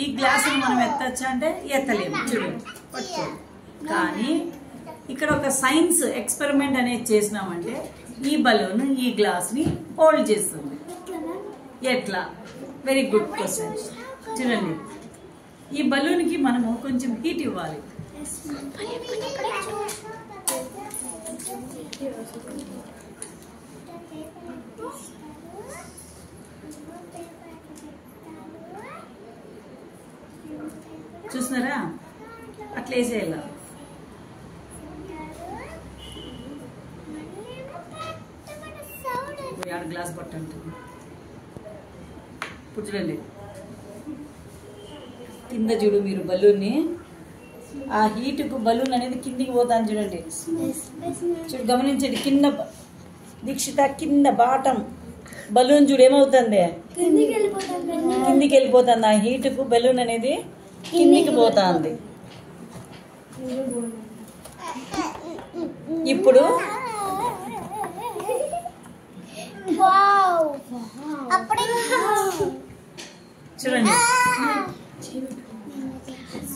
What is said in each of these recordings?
ఈ గ్లాస్ మనం ఎత్తచ్చా అంటే ఎత్తలేము, చూడండి పట్టుకోండి. కానీ ఇక్కడ ఒక సైన్స్ ఎక్స్పెరిమెంట్ అనేది చేసినామంటే ఈ బలూన్ ఈ గ్లాస్ ని హోల్డ్ చేస్తుంది. ఎట్లా? Very good question. చూడండి, ఈ బలూన్ కి మనము కొంచెం హీట్ ఇవ్వాలి. చూస్తున్నారా? అట్లా వేసేయాల. గ్లాస్ పట్టండి. ఇప్పుడు చూడండి, కింద చూడు మీరు బలూన్ని, ఆ హీట్కు బలూన్ అనేది కిందికి పోతాను చూడండి. చూడు, గమనించండి. కింద దీక్షిత, కింద బాటం బలూన్ చూడు ఏమవుతుంది? కిందికి వెళ్ళిపోతుంది. ఆ హీట్కు బలూన్ అనేది కిందికి పోతుంది. ఇప్పుడు చూడండి,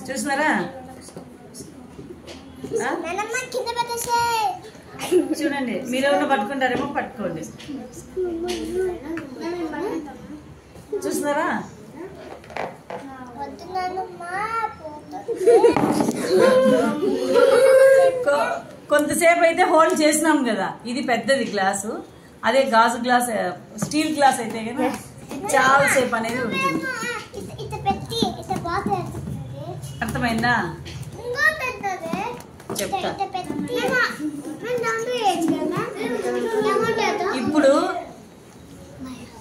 చూస్తున్నారా? చూడండి, మీరేమన్నా పట్టుకుంటారేమో, పట్టుకోండి. చూస్తున్నారా? కొంతసేపు అయితే హోల్డ్ చేసినాం కదా. ఇది పెద్దది గ్లాసు, అదే గాజు గ్లాస్, స్టీల్ గ్లాస్ అయితే కదా చాలా సేపు అనేది ఉంటుంది. అర్థమైందా? చెప్తా. ఇప్పుడు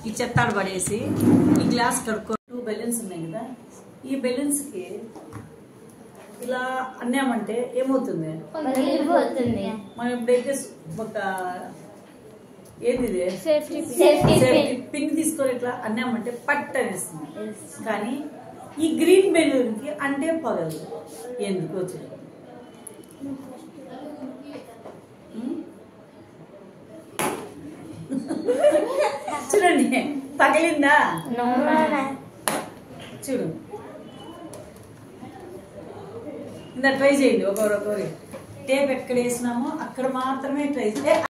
ఈ చెత్తాడు పడేసి ఈ గ్లాస్ కడుక్కో. 2 బెలూన్స్ ఉన్నాయి కదా, ఈ బెలూన్స్ కి ఇలా అన్నామంటే ఏమవుతుంది? మనం ఎప్పుడైతే ఒక ఏంది పిన్ తీసుకొని ఇట్లా అన్నామంటే పట్ట అనేస్తుంది. కానీ ఈ గ్రీన్ బెలూన్ కి అంటే పగలదు. ఎందుకు వచ్చింది? చూడండి, పగిలిందా? చూడు, ఇందా ట్రై చేయండి. ఒకరి టేప్ ఎక్కడ వేసినామో అక్కడ మాత్రమే ట్రై చేయండి.